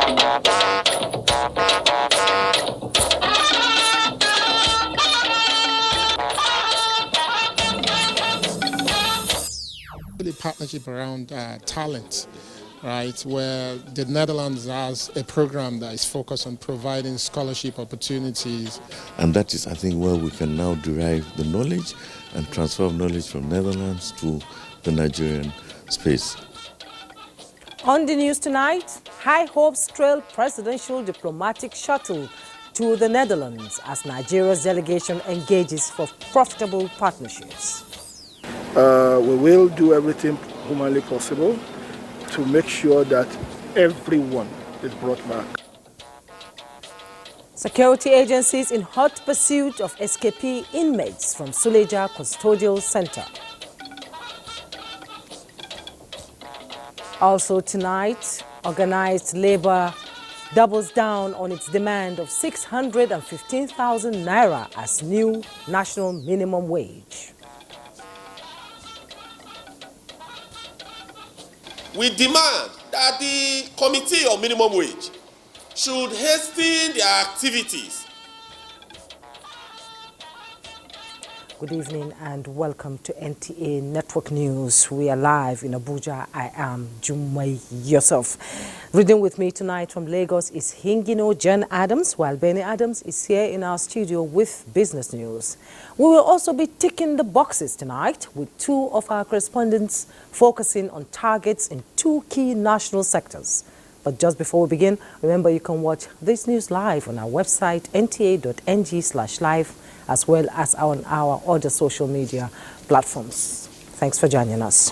The partnership around talent, right, where the Netherlands has a program that is focused on providing scholarship opportunities. And that is, I think, where we can now derive the knowledge and transfer knowledge from Netherlands to the Nigerian space. On the news tonight, high hopes trail presidential diplomatic shuttle to the Netherlands as Nigeria's delegation engages for profitable partnerships. We will do everything humanly possible to make sure that everyone is brought back. Security agencies in hot pursuit of escapee inmates from Suleja Custodial Center. Also tonight, organized labor doubles down on its demand of 615,000 naira as new national minimum wage. We demand that the Committee on Minimum Wage should hasten their activities. Good evening and welcome to NTA Network News. We are live in Abuja. I am Jumai Yusuf. Reading with me tonight from Lagos is Hingino Jen Adams, while Benny Adams is here in our studio with business news. We will also be ticking the boxes tonight with two of our correspondents focusing on targets in two key national sectors. But just before we begin, remember you can watch this news live on our website nta.ng/live as well as on our other social media platforms. Thanks for joining us.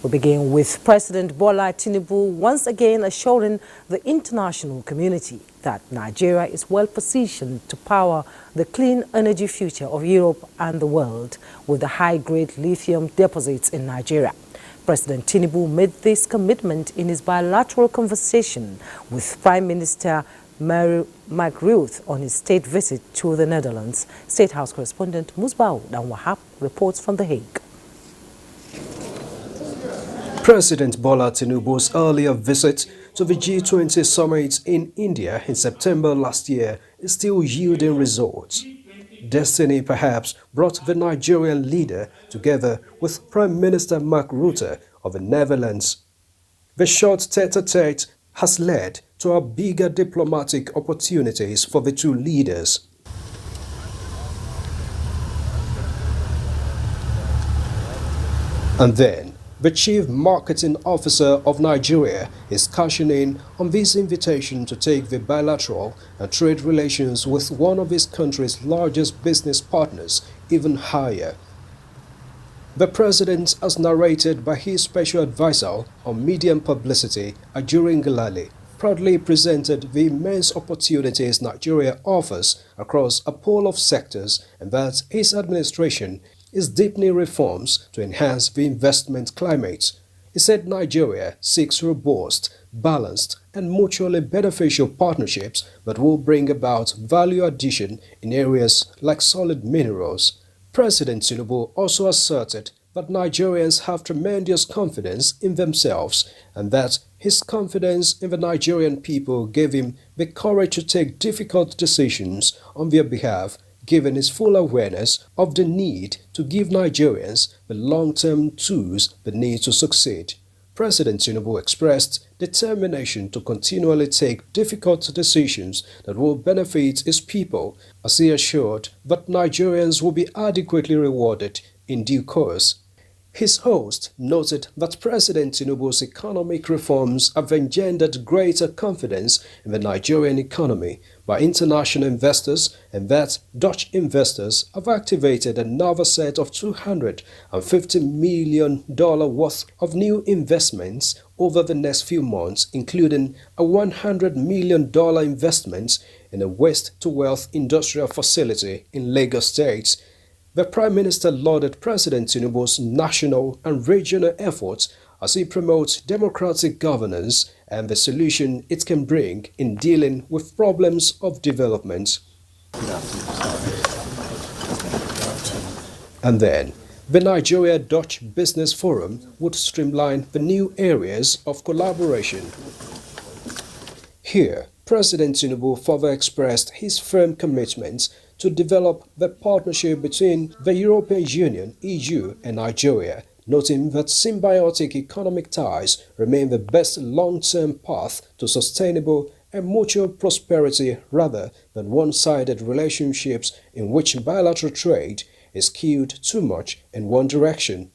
We begin with President Bola Tinubu once again assuring the international community that Nigeria is well positioned to power the clean energy future of Europe and the world with the high-grade lithium deposits in Nigeria. President Tinubu made this commitment in his bilateral conversation with Prime Minister Mark Rutte on his state visit to the Netherlands. State House correspondent Musbau Danwahab reports from The Hague. President Bola Tinubu's earlier visit to the G20 summit in India in September last year is still yielding results. Destiny perhaps brought the Nigerian leader together with Prime Minister Mark Rutte of the Netherlands. The short tete-a-tete has led to a bigger diplomatic opportunities for the two leaders. And then, the Chief Marketing Officer of Nigeria is cashing in on this invitation to take the bilateral and trade relations with one of his country's largest business partners even higher. The president, as narrated by his special advisor on media and publicity, Ajuri Ngelale, proudly presented the immense opportunities Nigeria offers across a pool of sectors and that his administration is deepening reforms to enhance the investment climate. He said Nigeria seeks robust, balanced and mutually beneficial partnerships that will bring about value addition in areas like solid minerals. President Tinubu also asserted that Nigerians have tremendous confidence in themselves and that his confidence in the Nigerian people gave him the courage to take difficult decisions on their behalf, given his full awareness of the need to give Nigerians the long-term tools they need to succeed. President Tinubu expressed determination to continually take difficult decisions that will benefit his people, as he assured that Nigerians will be adequately rewarded in due course. His host noted that President Tinubu's economic reforms have engendered greater confidence in the Nigerian economy by international investors and that Dutch investors have activated another set of $250 million worth of new investments over the next few months, including a $100 million investment in a waste-to-wealth industrial facility in Lagos State. The Prime Minister lauded President Tinubu's national and regional efforts as he promotes democratic governance and the solution it can bring in dealing with problems of development. And then, the Nigeria-Dutch Business Forum would streamline the new areas of collaboration. Here, President Tinubu further expressed his firm commitment to develop the partnership between the European Union, EU, and Nigeria, noting that symbiotic economic ties remain the best long-term path to sustainable and mutual prosperity rather than one-sided relationships in which bilateral trade is skewed too much in one direction.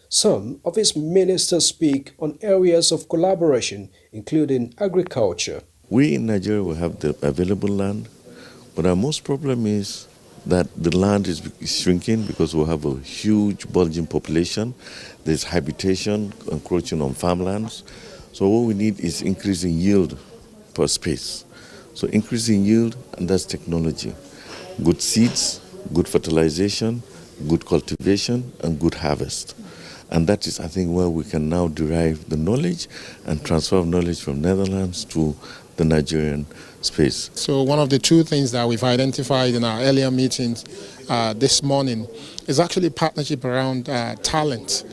Some of his ministers speak on areas of collaboration, including agriculture. We in Nigeria will have the available land, but our most problem is that the land is shrinking because we have a huge bulging population. There's habitation encroaching on farmlands. So what we need is increasing yield per space. So increasing yield, and that's technology. Good seeds, good fertilization, good cultivation, and good harvest. And that is, I think, where we can now derive the knowledge and transfer knowledge from Netherlands to the Nigerian space. So one of the two things that we've identified in our earlier meetings this morning is actually partnership around talent,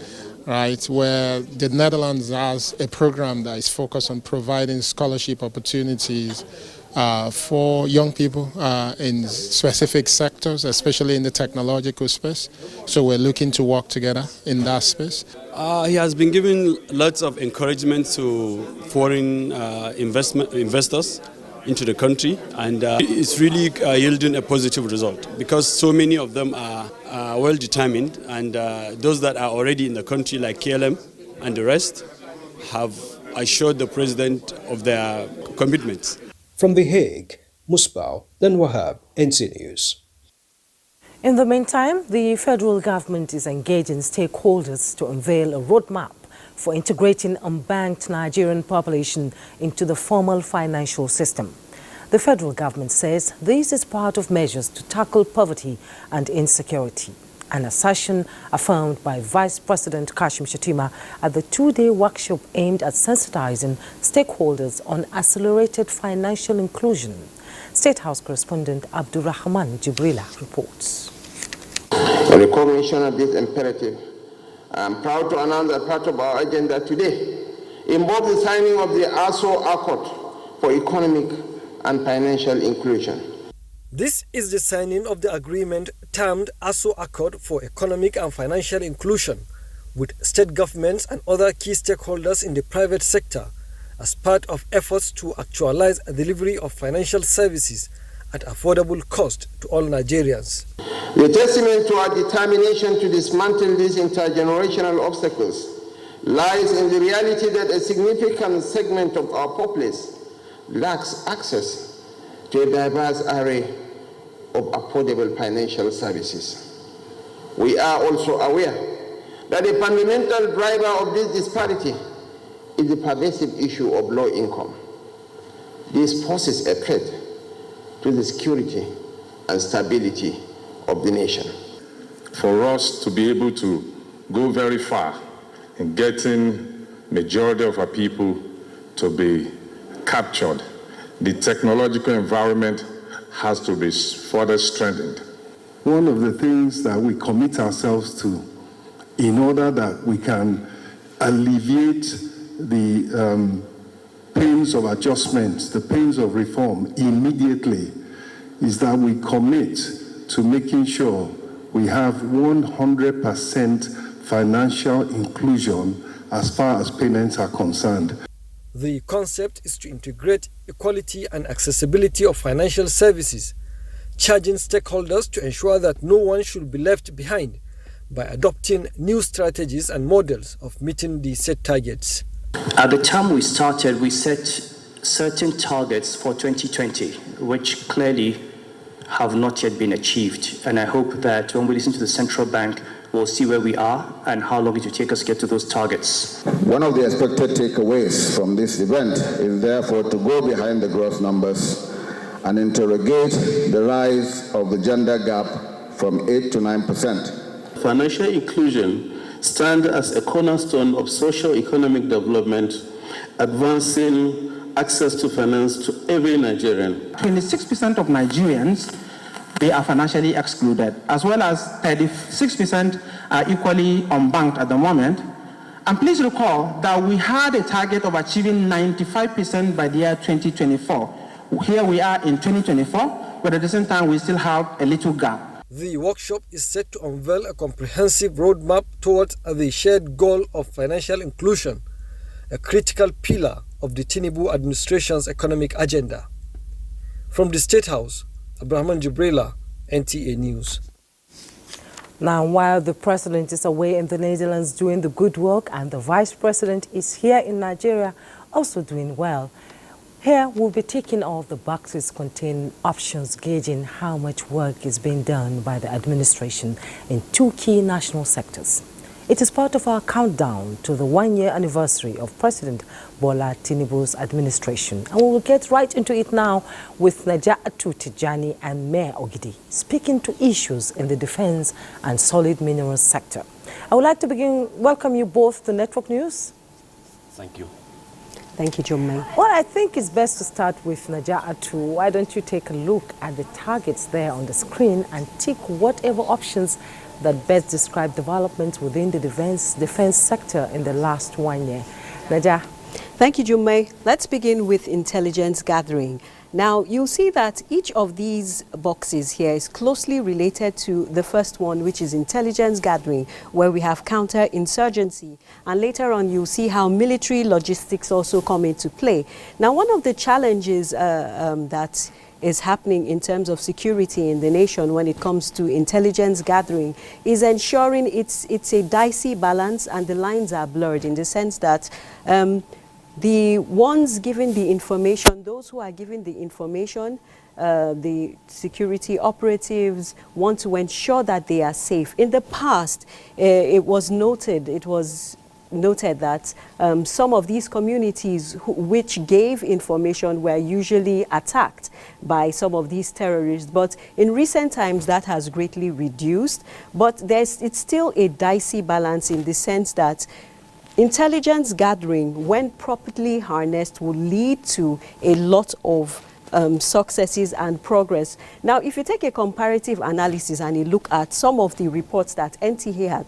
right, where the Netherlands has a program that is focused on providing scholarship opportunities for young people in specific sectors, especially in the technological space. So we're looking to work together in that space. He has been giving lots of encouragement to foreign investors into the country, and it's really yielding a positive result because so many of them are well determined, and those that are already in the country like KLM and the rest have assured the president of their commitments. From The Hague, Musbao, then Wahab, NTA News. In the meantime, the federal government is engaging stakeholders to unveil a roadmap for integrating unbanked Nigerian population into the formal financial system. The federal government says this is part of measures to tackle poverty and insecurity, an assertion affirmed by Vice President Kashim Shettima at the two-day workshop aimed at sensitizing stakeholders on accelerated financial inclusion. State House correspondent Abdurrahman Jibrila reports. In recognition of this imperative, I am proud to announce that part of our agenda today involves the signing of the ASO Accord for Economic and Financial Inclusion. This is the signing of the agreement termed ASO Accord for Economic and Financial Inclusion with state governments and other key stakeholders in the private sector as part of efforts to actualize a delivery of financial services at affordable cost to all Nigerians. The testament to our determination to dismantle these intergenerational obstacles lies in the reality that a significant segment of our populace lacks access to a diverse array of affordable financial services. We are also aware that a fundamental driver of this disparity is the pervasive issue of low income. This poses a threat to the security and stability of the nation. For us to be able to go very far in getting majority of our people to be captured, the technological environment has to be further strengthened. One of the things that we commit ourselves to in order that we can alleviate the pains of adjustment, the pains of reform immediately, is that we commit to making sure we have 100% financial inclusion as far as payments are concerned. The concept is to integrate equality and accessibility of financial services, charging stakeholders to ensure that no one should be left behind by adopting new strategies and models of meeting the set targets. At the time we started, we set certain targets for 2020, which clearly have not yet been achieved. And I hope that when we listen to the central bank, we'll see where we are and how long it will take us to get to those targets. One of the expected takeaways from this event is therefore to go behind the growth numbers and interrogate the rise of the gender gap from 8 to 9%. Financial inclusion stands as a cornerstone of socio-economic development, advancing access to finance to every Nigerian. 26% of Nigerians, they are financially excluded, as well as 36% are equally unbanked at the moment, And please recall that we had a target of achieving 95% by the year 2024. Here we are in 2024, but at the same time, we still have a little gap. The workshop is set to unveil a comprehensive roadmap towards the shared goal of financial inclusion, a critical pillar of the Tinubu administration's economic agenda. From the State House, Abraham Jibrila, NTA News. Now, while the president is away in the Netherlands doing the good work and the vice president is here in Nigeria also doing well, here we'll be taking all the boxes containing options gauging how much work is being done by the administration in two key national sectors. It is part of our countdown to the one-year anniversary of President Bola Tinubu's administration. And we will get right into it now with Najatu Tijani and Mayor Ogidi speaking to issues in the defense and solid minerals sector. I would like to welcome you both to Network News. Thank you. Thank you, Jummai. Well, I think it's best to start with Najatu. Why don't you take a look at the targets there on the screen and tick whatever options that best describe developments within the defense sector in the last 1 year. Naja. Thank you, Jummai. Let's begin with intelligence gathering. Now, you'll see that each of these boxes here is closely related to the first one, which is intelligence gathering, where we have counterinsurgency. And later on, you'll see how military logistics also come into play. Now, one of the challenges that is happening in terms of security in the nation when it comes to intelligence gathering is ensuring it's a dicey balance and the lines are blurred in the sense that the ones giving the information, those who are giving the information, the security operatives want to ensure that they are safe. In the past, it was noted that some of these communities which gave information were usually attacked by some of these terrorists. But in recent times, that has greatly reduced. But it's still a dicey balance in the sense that intelligence gathering, when properly harnessed, will lead to a lot of successes and progress. Now, if you take a comparative analysis and you look at some of the reports that NTA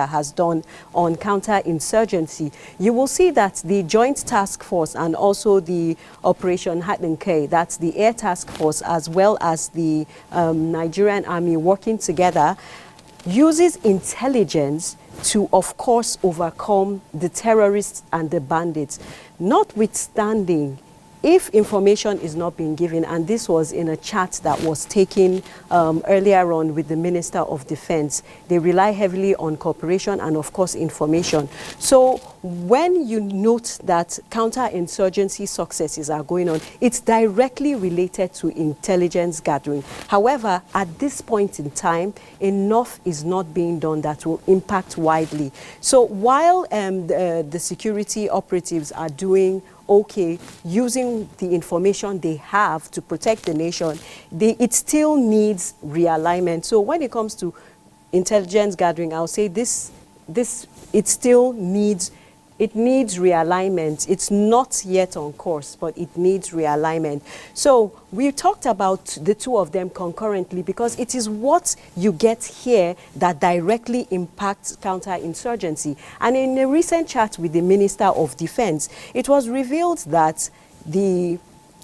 has done on counterinsurgency, you will see that the Joint Task Force and also the Operation Hatinke, that's the Air Task Force, as well as the Nigerian Army working together, uses intelligence to, of course, overcome the terrorists and the bandits. Notwithstanding, if information is not being given, and this was in a chat that was taken earlier on with the Minister of Defense, they rely heavily on cooperation and, of course, information. So when you note that counterinsurgency successes are going on, it's directly related to intelligence gathering. However, at this point in time, enough is not being done that will impact widely. So while the security operatives are doing okay, using the information they have to protect the nation, it still needs realignment. So when it comes to intelligence gathering, I'll say it still needs realignment. It's not yet on course, but it needs realignment. So we talked about the two of them concurrently because it is what you get here that directly impacts counterinsurgency. And in a recent chat with the Minister of Defense, it was revealed that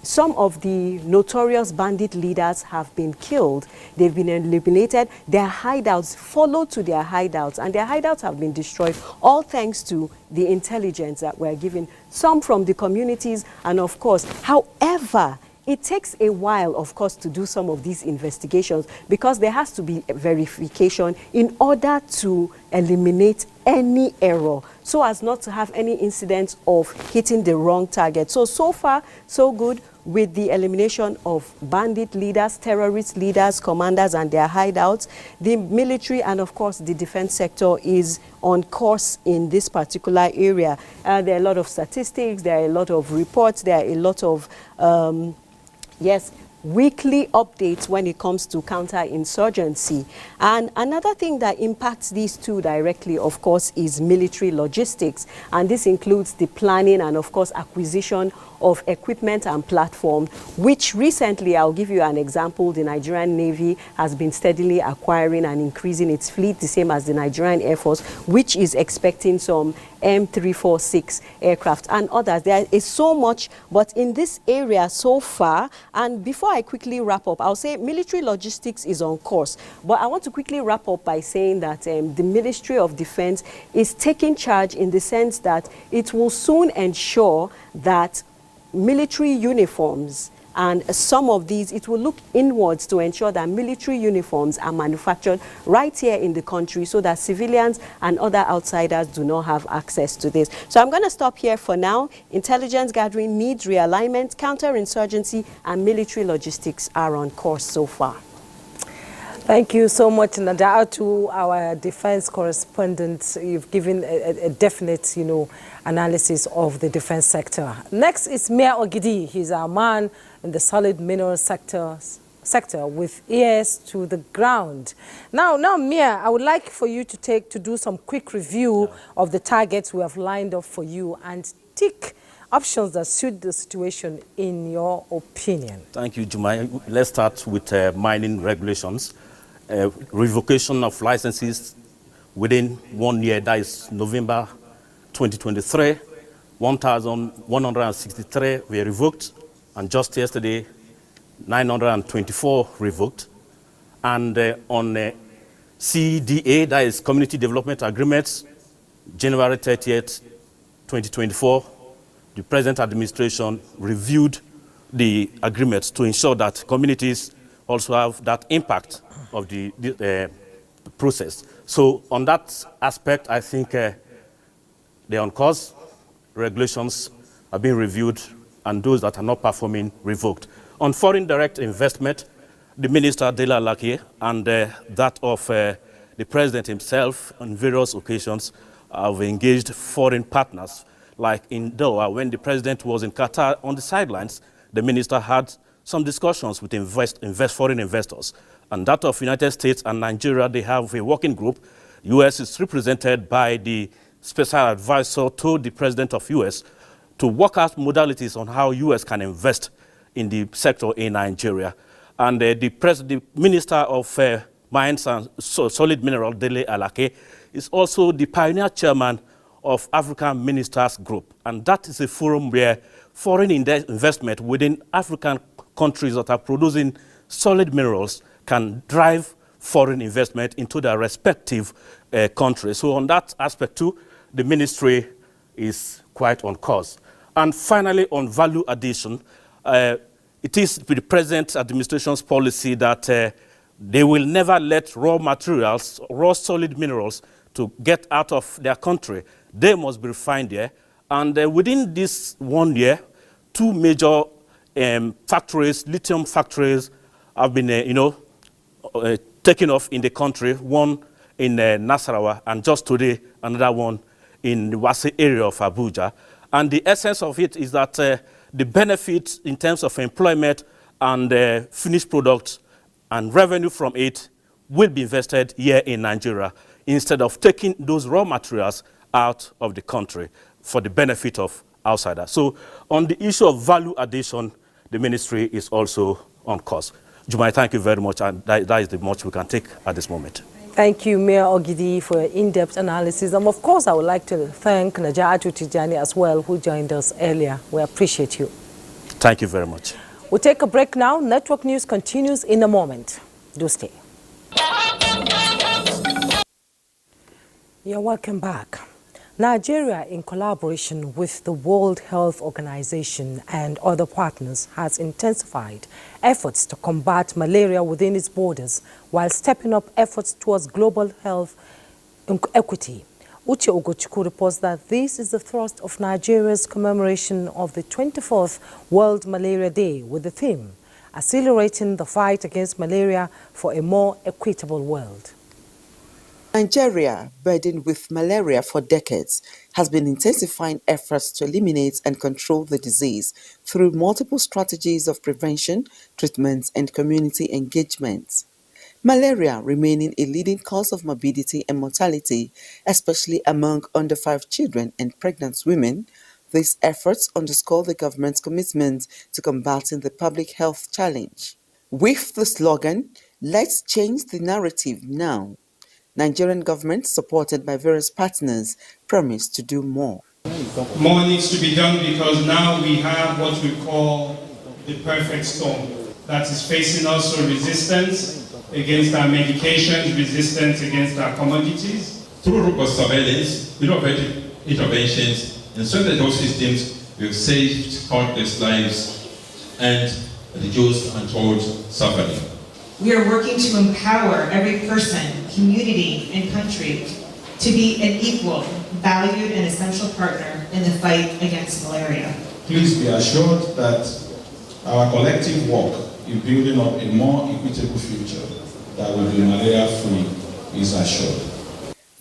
some of the notorious bandit leaders have been killed. They've been eliminated. Their hideouts followed to their hideouts, and their hideouts have been destroyed, all thanks to the intelligence that we're given, some from the communities, and of course, however, it takes a while, of course, to do some of these investigations because there has to be a verification in order to eliminate any error so as not to have any incidents of hitting the wrong target. So far, so good with the elimination of bandit leaders, terrorist leaders, commanders and their hideouts. The military and, of course, the defense sector is on course in this particular area. There are a lot of statistics, there are a lot of reports, there are a lot of weekly updates when it comes to counterinsurgency. And another thing that impacts these two directly, of course, is military logistics. And this includes the planning and, of course, acquisition of equipment and platform, which recently, I'll give you an example, the Nigerian Navy has been steadily acquiring and increasing its fleet, the same as the Nigerian Air Force, which is expecting some M346 aircraft and others. There is so much, but in this area so far, and before I quickly wrap up, I'll say military logistics is on course, but I want to quickly wrap up by saying that the Ministry of Defense is taking charge in the sense that it will soon ensure that military uniforms, and some of these, it will look inwards to ensure that military uniforms are manufactured right here in the country so that civilians and other outsiders do not have access to this. So I'm going to stop here for now. Intelligence gathering needs realignment, counterinsurgency, and military logistics are on course so far. Thank you so much, Nada, to our defense correspondent. You've given a definite, analysis of the defense sector. Next is Mayor Ogidi. He's our man in the solid mineral sector with ears to the ground. Now, Mayor, I would like for you to do some quick review of the targets we have lined up for you and tick options that suit the situation in your opinion. Thank you, Jumai. Let's start with mining regulations. Revocation of licenses within 1 year, that is November 2023, 1,163 were revoked, and just yesterday, 924 revoked. And on CDA, that is Community Development Agreements, January 30th, 2024, the present administration reviewed the agreements to ensure that communities also have that impact of the process. So on that aspect, I think they're on course. Regulations are being reviewed, and those that are not performing, revoked. On foreign direct investment, the Minister Dela Laki and that of the President himself on various occasions have engaged foreign partners. Like in Doha, when the President was in Qatar on the sidelines, the Minister had some discussions with foreign investors. And that of United States and Nigeria, they have a working group. U.S. is represented by the special advisor to the President of U.S. to work out modalities on how U.S. can invest in the sector in Nigeria. And the Minister of Mines and Solid Mineral, Dele Alake, is also the pioneer chairman of African Ministers Group. And that is a forum where foreign investment within African countries that are producing solid minerals can drive foreign investment into their respective countries. So on that aspect too, the ministry is quite on course. And finally, on value addition, it is the present administration's policy that they will never let raw materials, raw solid minerals to get out of their country. They must be refined there. And within this 1 year, 2 major factories, lithium factories, have been, taken off in the country. One in Nasarawa, and just today, another one in the Wase area of Abuja. And the essence of it is that the benefits in terms of employment and finished products and revenue from it will be invested here in Nigeria instead of taking those raw materials out of the country for the benefit of outsiders. So on the issue of value addition, the ministry is also on course. Jumai, thank you very much, and that is the much we can take at this moment. Thank you, Mayor Ogidi, for your in-depth analysis. And of course, I would like to thank Najatu Tijani as well, who joined us earlier. We appreciate you. Thank you very much. We'll take a break now. Network News continues in a moment. Do stay. You're welcome back. Nigeria, in collaboration with the World Health Organization and other partners, has intensified efforts to combat malaria within its borders while stepping up efforts towards global health equity. Uche Ogochukwu reports that this is the thrust of Nigeria's commemoration of the 24th World Malaria Day with the theme, Accelerating the Fight Against Malaria for a More Equitable World. Nigeria, burdened with malaria for decades, has been intensifying efforts to eliminate and control the disease through multiple strategies of prevention, treatment, and community engagement. Malaria remaining a leading cause of morbidity and mortality, especially among under 5 children and pregnant women, These efforts underscore the government's commitment to combating the public health challenge. With the slogan, "Let's change the narrative now," Nigerian government, supported by various partners, promised to do more. More needs to be done because now we have what we call the perfect storm that is facing also resistance against our medications, resistance against our commodities. Through robust surveillance, innovative interventions, and strengthened health systems, we have saved countless lives and reduced untold suffering. We are working to empower every person, community, and country to be an equal, valued, and essential partner in the fight against malaria. Please be assured that our collective work in building up a more equitable future that will be malaria-free is assured.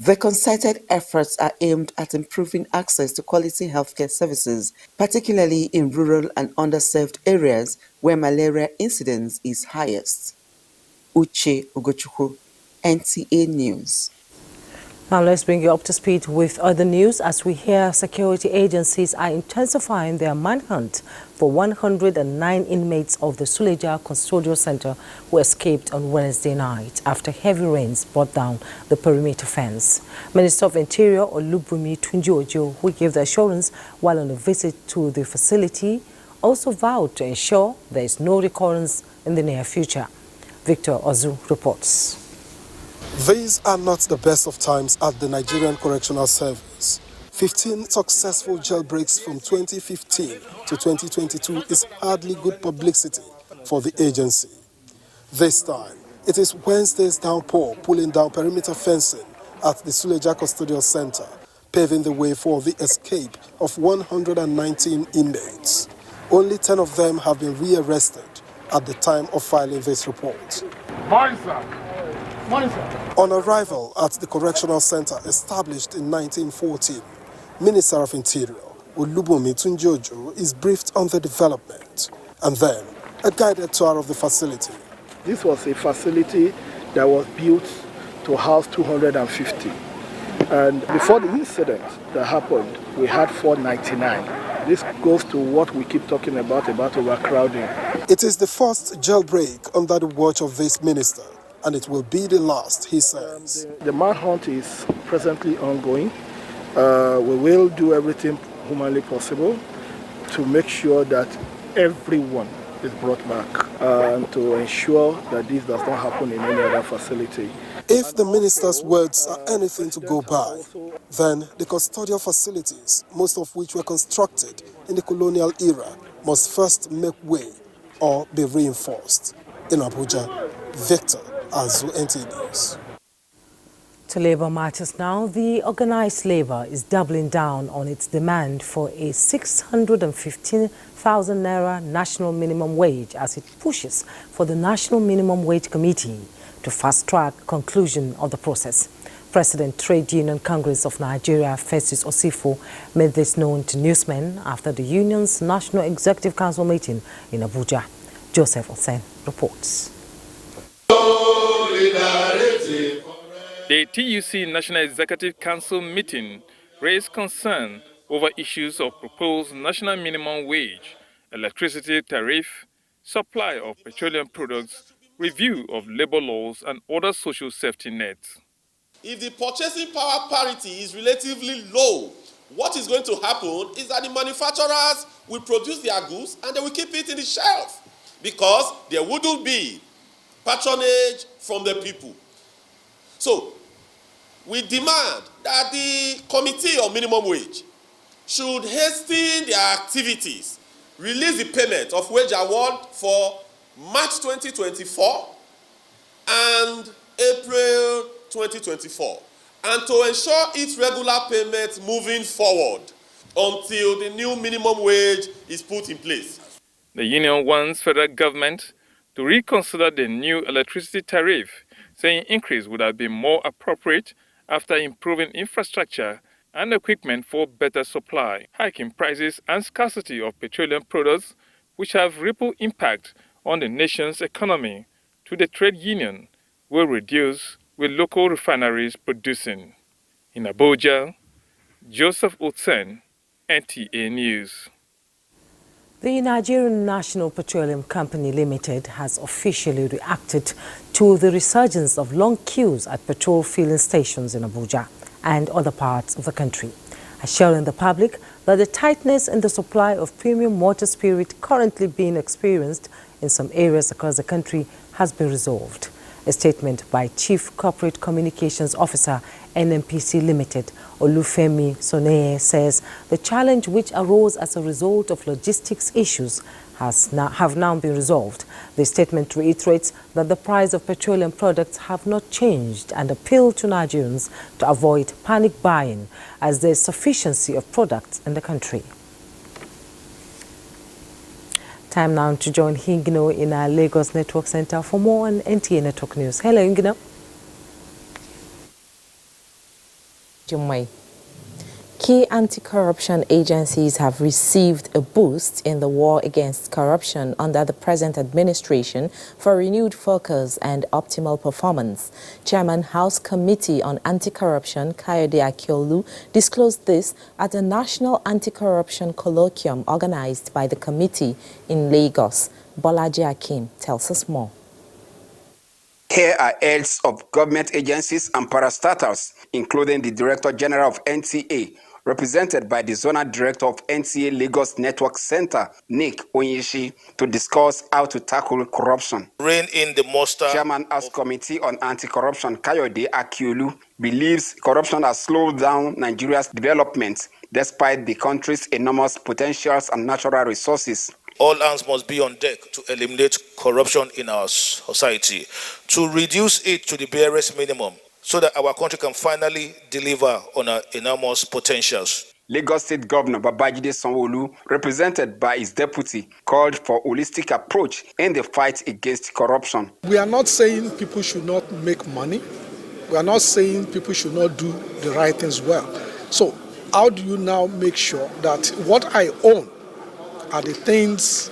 The concerted efforts are aimed at improving access to quality healthcare services, particularly in rural and underserved areas where malaria incidence is highest. Uche Ugochukwu, NTA News. Now let's bring you up to speed with other news as we hear security agencies are intensifying their manhunt for 109 inmates of the Suleja Custodial Center who escaped on Wednesday night after heavy rains brought down the perimeter fence. Minister of Interior Olubunmi Tunji-Ojo, who gave the assurance while on a visit to the facility, also vowed to ensure there is no recurrence in the near future. Victor Ozu reports. These are not the best of times at the Nigerian Correctional Service. 15 successful jailbreaks from 2015 to 2022 is hardly good publicity for the agency. This time, it is Wednesday's downpour pulling down perimeter fencing at the Suleja Custodial Center, paving the way for the escape of 119 inmates. Only 10 of them have been rearrested at the time of filing this report. Morning, sir. Morning, sir. On arrival at the correctional center established in 1914, Minister of Interior Olubunmi Tunji-Ojo is briefed on the development and then a guided tour of the facility. This was a facility that was built to house 250. And before the incident that happened, we had 499. This goes to what we keep talking about overcrowding. It is the first jailbreak under the watch of this minister, and it will be the last, he says. The manhunt is presently ongoing. We will do everything humanly possible to make sure that everyone is brought back and to ensure that this does not happen in any other facility. If the minister's words are anything to go by, then the custodial facilities, most of which were constructed in the colonial era, must first make way or be reinforced. In Abuja, Victor Azu, NTA News. To labor matters now, the organized labor is doubling down on its demand for a 615,000 naira national minimum wage as it pushes for the National Minimum Wage Committee to fast-track conclusion of the process. President Trade Union Congress of Nigeria, Festus Osifo, made this known to newsmen after the union's National Executive Council meeting in Abuja. Joseph Osen reports. The TUC National Executive Council meeting raised concern over issues of proposed national minimum wage, electricity tariff, supply of petroleum products, review of labor laws, and other social safety nets. If the purchasing power parity is relatively low, what is going to happen is that the manufacturers will produce their goods and they will keep it in the shelf because there wouldn't be patronage from the people. So, we demand that the Committee on Minimum Wage should hasten their activities, release the payment of wage award for March 2024 and April 2024, and to ensure its regular payment moving forward until the new minimum wage is put in place. The union wants federal government to reconsider the new electricity tariff, saying increase would have been more appropriate after improving infrastructure and equipment for better supply, hiking prices and scarcity of petroleum products, which have ripple impact on the nation's economy, to the trade union, will reduce with local refineries producing. In Abuja, Joseph Otsen, NTA News. The Nigerian National Petroleum Company Limited has officially reacted to the resurgence of long queues at petrol filling stations in Abuja and other parts of the country, assuring the public that the tightness in the supply of premium water spirit currently being experienced in some areas across the country has been resolved. A statement by Chief Corporate Communications Officer, NNPC Limited, Olufemi Soneye, says the challenge which arose as a result of logistics issues have now been resolved. The statement reiterates that the price of petroleum products have not changed and appeal to Nigerians to avoid panic buying as there is sufficiency of products in the country. Time now to join Hingino in our Lagos Network Center for more on NTA Network News. Hello, Hingino. Jumai. Key anti-corruption agencies have received a boost in the war against corruption under the present administration for renewed focus and optimal performance. Chairman House Committee on Anti-Corruption, Kayode Akiolu, disclosed this at a National Anti-Corruption Colloquium organized by the committee in Lagos. Bolaji Akim tells us more. Here are heads of government agencies and parastatals, including the Director General of NTA, represented by the Zonal Director of NTA Lagos Network Center, Nick Onyeshi, to discuss how to tackle corruption. Rein in the muster. Chairman House Committee on Anti-Corruption, Kayode Akiolu, believes corruption has slowed down Nigeria's development despite the country's enormous potentials and natural resources. All hands must be on deck to eliminate corruption in our society, to reduce it to the barest minimum, so that our country can finally deliver on our enormous potentials. Lagos State Governor Babajide Sanwo-Olu, represented by his deputy, called for a holistic approach in the fight against corruption. We are not saying people should not make money. We are not saying people should not do the right things well. So how do you now make sure that what I own are the things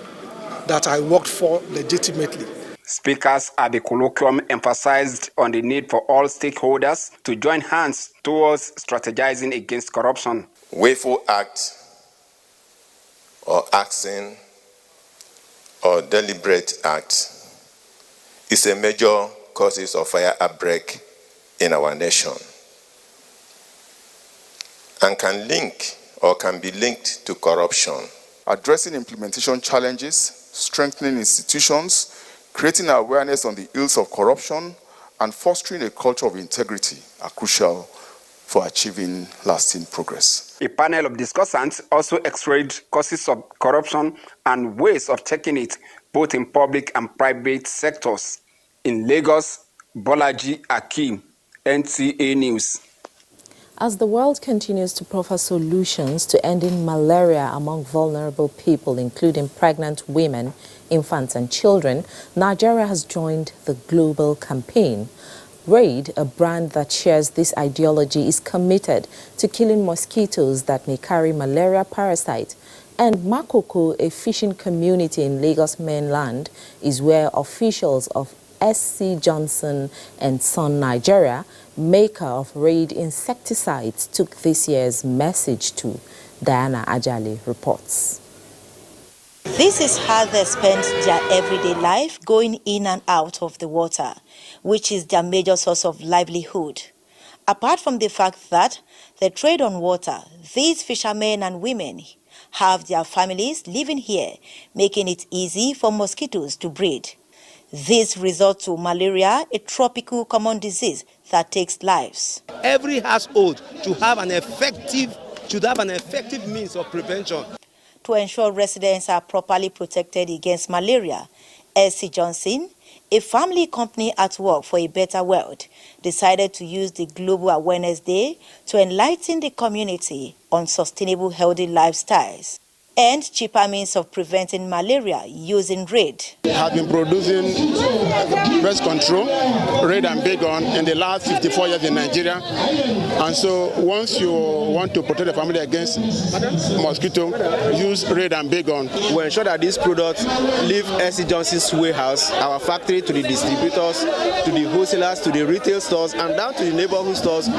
that I worked for legitimately? Speakers at the colloquium emphasized on the need for all stakeholders to join hands towards strategizing against corruption. Willful act or acting or deliberate act is a major cause of fire outbreak in our nation and can be linked to corruption. Addressing implementation challenges, strengthening institutions, creating awareness on the ills of corruption, and fostering a culture of integrity are crucial for achieving lasting progress. A panel of discussants also x-rayed causes of corruption and ways of tackling it, both in public and private sectors. In Lagos, Bolaji Akim, NTA News. As the world continues to proffer solutions to ending malaria among vulnerable people, including pregnant women, infants and children, Nigeria has joined the global campaign. Raid, a brand that shares this ideology, is committed to killing mosquitoes that may carry malaria parasite. And Makoko, a fishing community in Lagos mainland, is where officials of SC Johnson and Son Nigeria, maker of Raid insecticides, took this year's message to. Diana Ajali reports. This is how they spend their everyday life, going in and out of the water, which is their major source of livelihood. Apart from the fact that they trade on water, these fishermen and women have their families living here, making it easy for mosquitoes to breed. This results to malaria, a tropical common disease that takes lives. Every household should have an effective means of prevention. To ensure residents are properly protected against malaria, SC Johnson, a family company at work for a better world, decided to use the Global Awareness Day to enlighten the community on sustainable, healthy lifestyles. and cheaper means of preventing malaria using RAID. We have been producing pest control, RAID and Baygon, in the last 54 years in Nigeria. And so once you want to protect the family against mosquito, use RAID and Baygon. We ensure that these products leave SC Johnson's warehouse, our factory, to the distributors, to the wholesalers, to the retail stores, and down to the neighborhood stores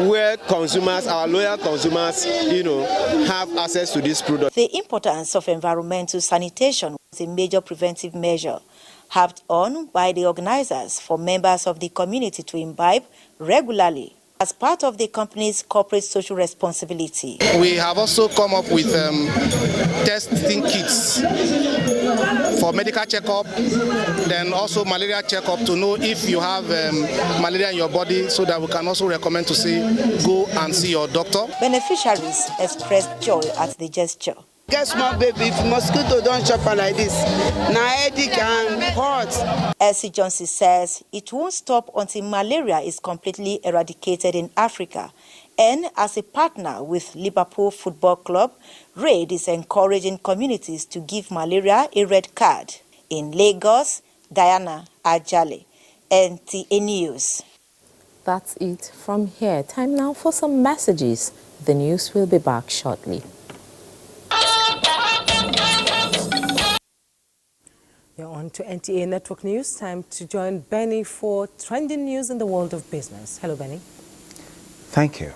where consumers, our loyal consumers, have access to this product. The importance of environmental sanitation was a major preventive measure harped on by the organizers for members of the community to imbibe regularly as part of the company's corporate social responsibility. We have also come up with testing kits for medical checkup, then also malaria checkup to know if you have malaria in your body, so that we can also recommend to say go and see your doctor. Beneficiaries expressed joy at the gesture. Get small baby, if mosquito don't chop her like this, now headache and hot. SC Johnson says it won't stop until malaria is completely eradicated in Africa. And as a partner with Liverpool Football Club, RAID is encouraging communities to give malaria a red card. In Lagos, Diana Ajale, NTA News. That's it from here. Time now for some messages. The news will be back shortly. You're on to NTA Network News. Time to join Benny for trending news in the world of business. Hello, Benny. Thank you.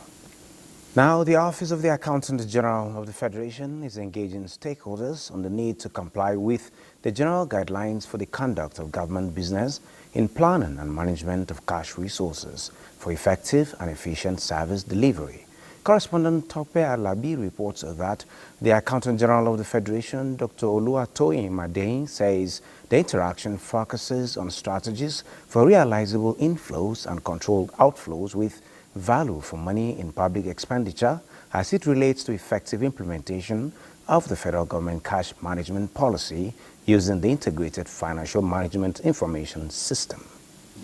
Now, the Office of the Accountant General of the Federation is engaging stakeholders on the need to comply with the general guidelines for the conduct of government business in planning and management of cash resources for effective and efficient service delivery. Correspondent Tope Alabi reports that the Accountant General of the Federation, Dr. Oluwatoyin Madein, says the interaction focuses on strategies for realizable inflows and controlled outflows with value for money in public expenditure as it relates to effective implementation of the federal government cash management policy using the Integrated Financial Management Information System.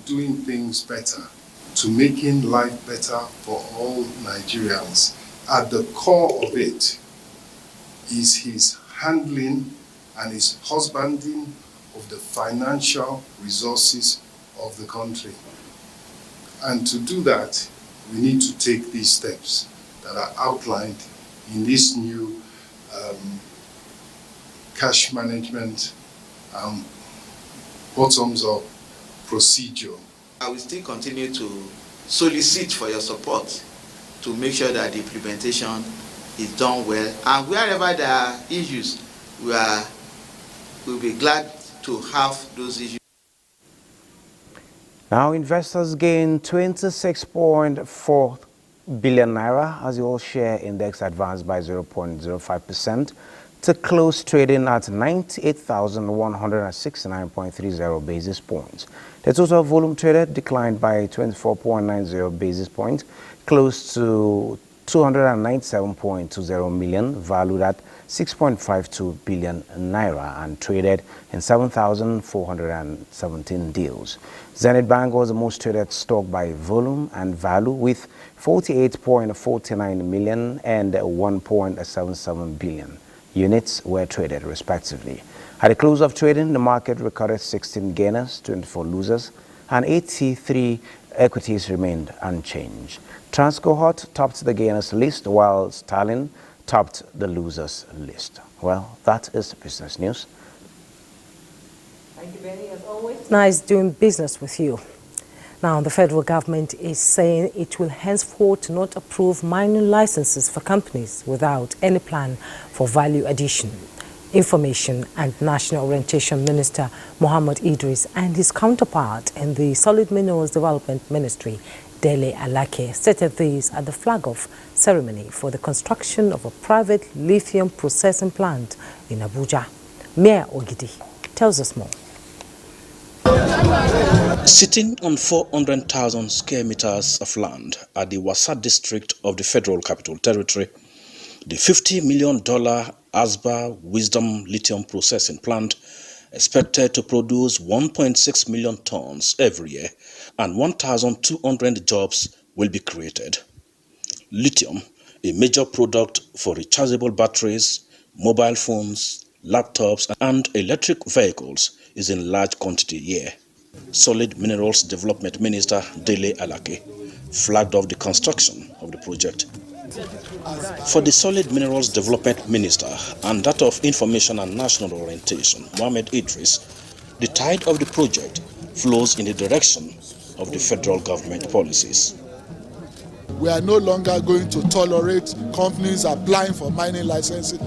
Doing things better, to making life better for all Nigerians. At the core of it is his handling and his husbanding of the financial resources of the country. And to do that, we need to take these steps that are outlined in this new cash management bottoms-up procedure. I will still continue to solicit for your support to make sure that the implementation is done well. And wherever there are issues, we'll be glad to have those issues. Now, investors gained 26.4 billion naira as the all-share index advanced by 0.05% to close trading at 98,169.30 basis points. The total volume traded declined by 24.90 basis points, close to 297.20 million, valued at 6.52 billion naira, and traded in 7,417 deals. Zenith Bank was the most traded stock by volume and value, with 48.49 million and 1.77 billion units were traded respectively. At the close of trading, the market recorded 16 gainers, 24 losers, and 83 equities remained unchanged. Transcohort topped the gainers list, while Sterling topped the losers list. Well, that is business news. Thank you, Benny, as always. Nice doing business with you. Now, the federal government is saying it will henceforth not approve mining licenses for companies without any plan for value addition. Information and National Orientation Minister Mohammed Idris and his counterpart in the Solid Minerals Development Ministry, Dele Alake, stated this at the flag-off ceremony for the construction of a private lithium processing plant in Abuja. Mayor Ogidi tells us more. Sitting on 400,000 square meters of land at the Wasa district of the Federal Capital Territory, the $50 million Asba Wisdom Lithium Processing Plant, expected to produce 1.6 million tons every year, and 1,200 jobs will be created. Lithium, a major product for rechargeable batteries, mobile phones, laptops, and electric vehicles is in large quantity here. Solid Minerals Development Minister Dele Alake flagged off the construction of the project. For the Solid Minerals Development Minister and that of Information and National Orientation, Mohammed Idris, the tide of the project flows in the direction of the federal government policies. We are no longer going to tolerate companies applying for mining licenses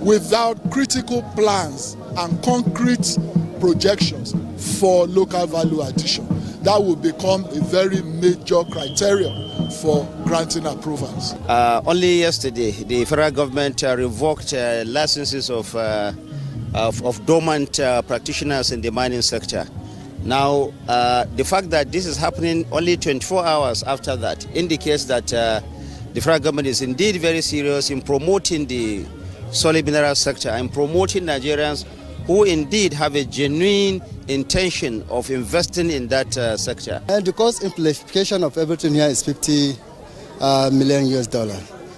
without critical plans and concrete projections for local value addition. That will become a very major criterion for granting approvals. Only yesterday, the federal government revoked licenses of dormant practitioners in the mining sector. Now, the fact that this is happening only 24 hours after that indicates that the federal government is indeed very serious in promoting the solid mineral sector and promoting Nigerians who indeed have a genuine intention of investing in that sector. And the cost implication of everything here is $50 million US.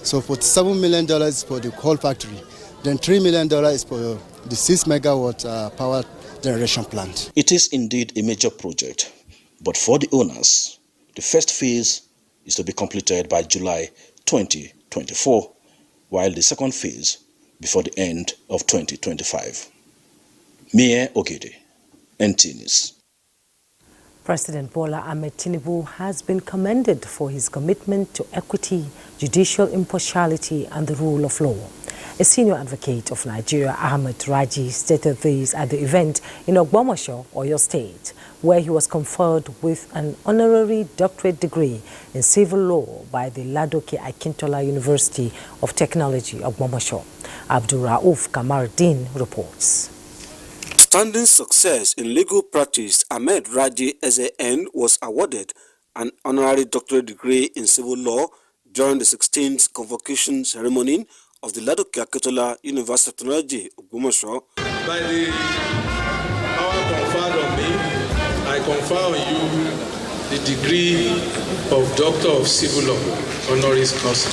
So $47 million is for the whole factory. Then $3 million is for the 6 megawatt power generation plant. It is indeed a major project, but for the owners, the first phase is to be completed by July 2024, while the second phase before the end of 2025. Mie Ogede, NTA News. President Bola Ahmed Tinubu has been commended for his commitment to equity, judicial impartiality, and the rule of law. A senior advocate of Nigeria, Ahmed Raji, stated this at the event in Ogbomoso, Oyo State, where he was conferred with an honorary doctorate degree in civil law by the Ladoke Akintola University of Technology, Ogbomoso. Abdul Rauf Kamardin reports. Outstanding success in legal practice, Ahmed Raji SAN was awarded an honorary doctorate degree in civil law during the 16th convocation ceremony of the Ladoke Akintola University of Technology of Ogbomoso. By the power conferred on me, I confer on you the degree of Doctor of Civil Law, honoris causa.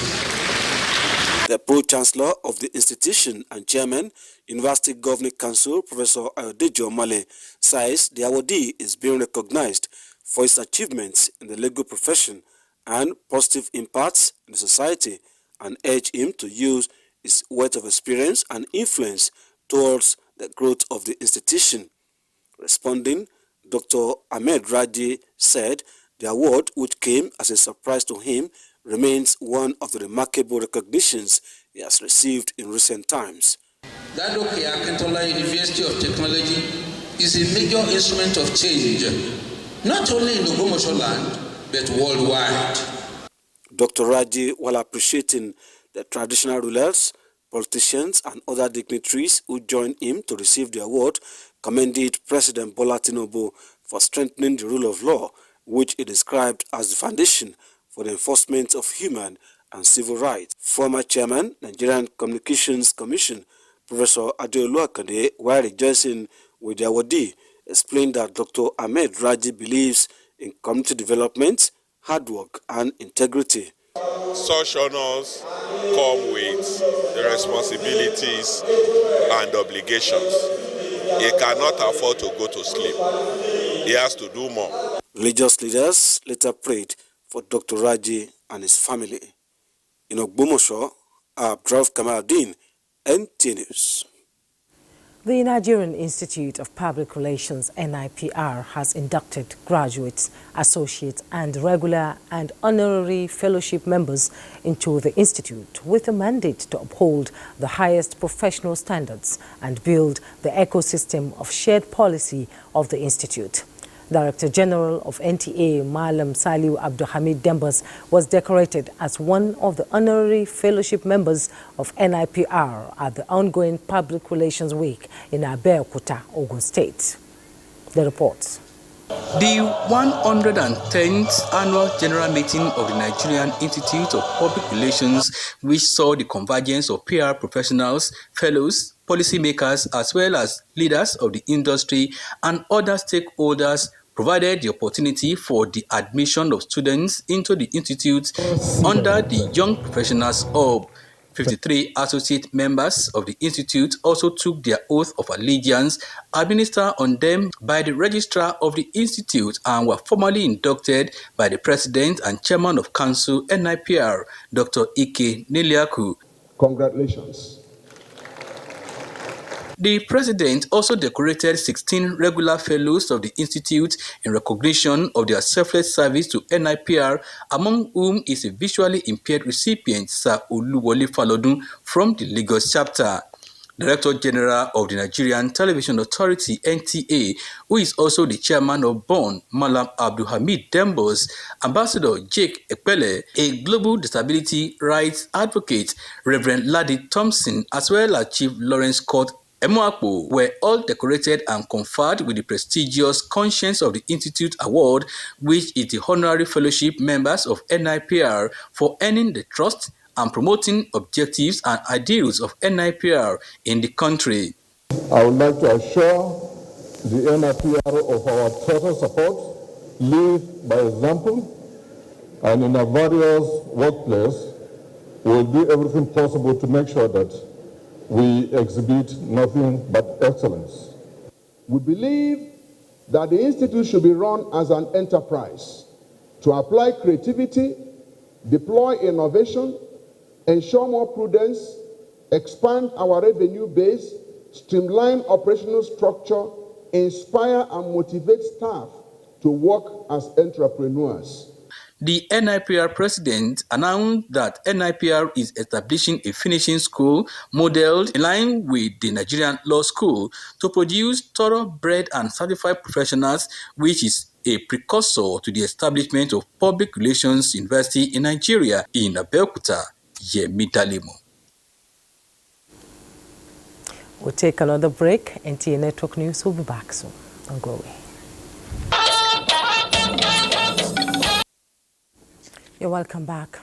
The Pro-Chancellor of the institution and Chairman, University Governing Council, Professor Ayodeji Omale, says the awardee is being recognized for his achievements in the legal profession and positive impacts in the society, and urge him to use his wealth of experience and influence towards the growth of the institution. Responding, Dr. Ahmed Raji said the award, which came as a surprise to him, remains one of the remarkable recognitions he has received in recent times. Ladoke Akintola University of Technology is a major instrument of change, not only in the Ogbomoso land, but worldwide. Dr. Raji, while appreciating the traditional rulers, politicians, and other dignitaries who joined him to receive the award, commended President Bola Tinubu for strengthening the rule of law, which he described as the foundation for the enforcement of human and civil rights. Former Chairman, Nigerian Communications Commission, Professor Adeolu Akande, while rejoicing with the awardee, explained that Dr. Ahmed Raji believes in community development, hard work, and integrity. Such honors come with the responsibilities and obligations. He cannot afford to go to sleep. He has to do more. Religious leaders later prayed for Dr. Raji and his family. In Ogbomoso, Abdul Kamaldeen, NTA News. The Nigerian Institute of Public Relations, NIPR, has inducted graduates, associates, and regular and honorary fellowship members into the institute with a mandate to uphold the highest professional standards and build the ecosystem of shared policy of the institute. Director General of NTA, Malam Saliu Abdulhamid Dembas, was decorated as one of the honorary fellowship members of NIPR at the ongoing Public Relations Week in Abeokuta, Ogun State. The report. The 110th Annual General Meeting of the Nigerian Institute of Public Relations, which saw the convergence of PR professionals, fellows, policymakers, as well as leaders of the industry and other stakeholders, provided the opportunity for the admission of students into the institute under the Young Professionals Hub. 53 associate members of the institute also took their oath of allegiance administered on them by the registrar of the institute and were formally inducted by the president and chairman of council NIPR, Dr. Ike Neliaku. Congratulations. The president also decorated 16 regular fellows of the institute in recognition of their selfless service to NIPR, among whom is a visually impaired recipient, Sir Oluwole Falodun, from the Lagos chapter. Director General of the Nigerian Television Authority (NTA), who is also the chairman of BON, Malam Abdulhamid Dembos, Ambassador Jake Ekpele, a global disability rights advocate, Reverend Ladi Thompson, as well as Chief Lawrence Scott Emuakpo, were all decorated and conferred with the prestigious Conscience of the Institute Award, which is the honorary fellowship members of NIPR for earning the trust and promoting objectives and ideals of NIPR in the country. I would like to assure the NIPR of our total support, lead by example, and in our various workplace, we'll do everything possible to make sure that we exhibit nothing but excellence. We believe that the Institute should be run as an enterprise to apply creativity, deploy innovation, ensure more prudence, expand our revenue base, streamline operational structure, inspire and motivate staff to work as entrepreneurs. The NIPR president announced that NIPR is establishing a finishing school modeled in line with the Nigerian Law School to produce thoroughbred and certified professionals, which is a precursor to the establishment of Public Relations University in Nigeria in Abuja. Yemi Dalimo. We'll take another break. NTA Network News will be back soon. Don't go away. You're welcome back.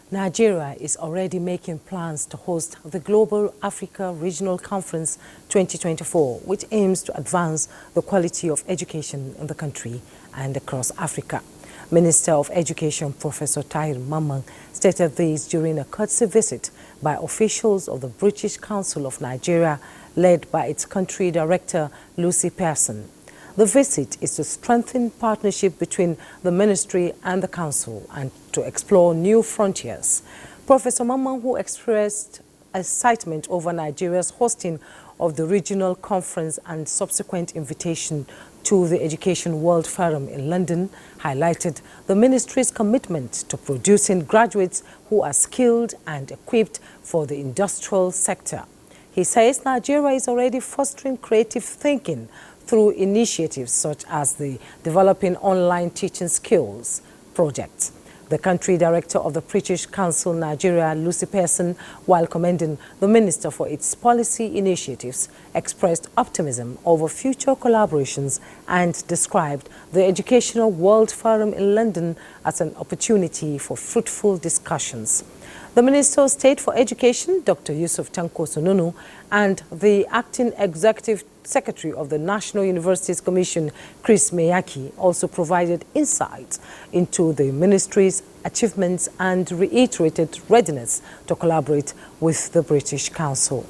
Nigeria is already making plans to host the Global Africa Regional Conference 2024, which aims to advance the quality of education in the country and across Africa. Minister of Education Professor Tahir Mamman stated this during a courtesy visit by officials of the British Council of Nigeria, led by its country director, Lucy Pearson. The visit is to strengthen partnership between the ministry and the council and to explore new frontiers. Professor Mamman, who expressed excitement over Nigeria's hosting of the regional conference and subsequent invitation to the Education World Forum in London, highlighted the ministry's commitment to producing graduates who are skilled and equipped for the industrial sector. He says Nigeria is already fostering creative thinking through initiatives such as the Developing Online Teaching Skills project. The country director of the British Council Nigeria, Lucy Pearson, while commending the minister for its policy initiatives, expressed optimism over future collaborations and described the Educational World Forum in London as an opportunity for fruitful discussions. The Minister of State for Education, Dr. Yusuf Tanko Sununu, and the Acting Executive Secretary of the National Universities Commission, Chris Meyaki, also provided insights into the ministry's achievements and reiterated readiness to collaborate with the British Council.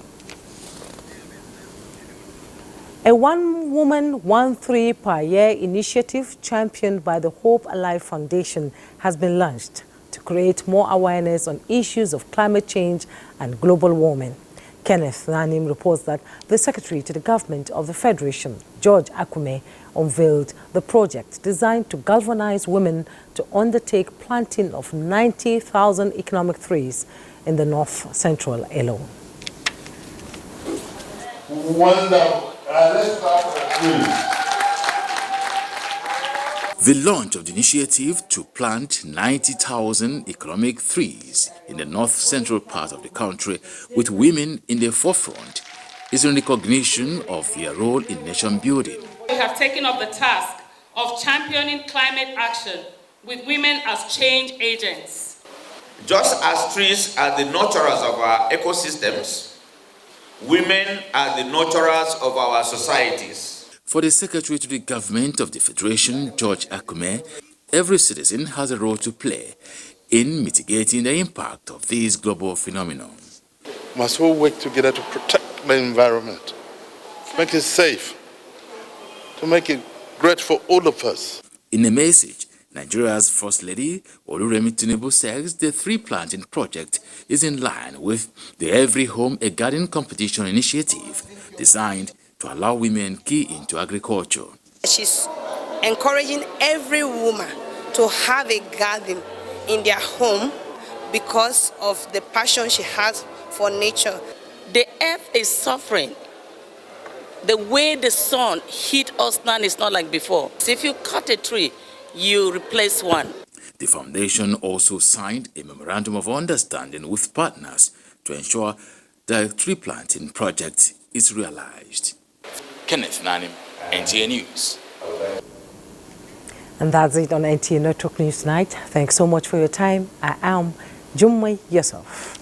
A one-woman, one-tree per year initiative championed by the Hope Alive Foundation has been launched to create more awareness on issues of climate change and global warming. Kenneth Nanim reports that the Secretary to the Government of the Federation, George Akume, unveiled the project designed to galvanize women to undertake planting of 90,000 economic trees in the North Central alone. Wonderful. Let's start with the trees. The launch of the initiative to plant 90,000 economic trees in the north-central part of the country with women in the forefront is in recognition of their role in nation building. We have taken up the task of championing climate action with women as change agents. Just as trees are the nurturers of our ecosystems, women are the nurturers of our societies. For the Secretary to the Government of the Federation, George Akume, every citizen has a role to play in mitigating the impact of this global phenomenon. must all work together to protect the environment, make it safe, to make it great for all of us. In a message, Nigeria's First Lady, Oluremi Tinubu, says the tree planting project is in line with the Every Home a Garden competition initiative designed to allow women key into agriculture. She's encouraging every woman to have a garden in their home because of the passion she has for nature. The earth is suffering. The way the sun hit us now is not like before. So if you cut a tree, you replace one. The foundation also signed a memorandum of understanding with partners to ensure the tree planting project is realized. Kenneth Nanim, NTA News. And that's it on NTA Network News tonight. Thanks so much for your time. I am Jummai Yusuf.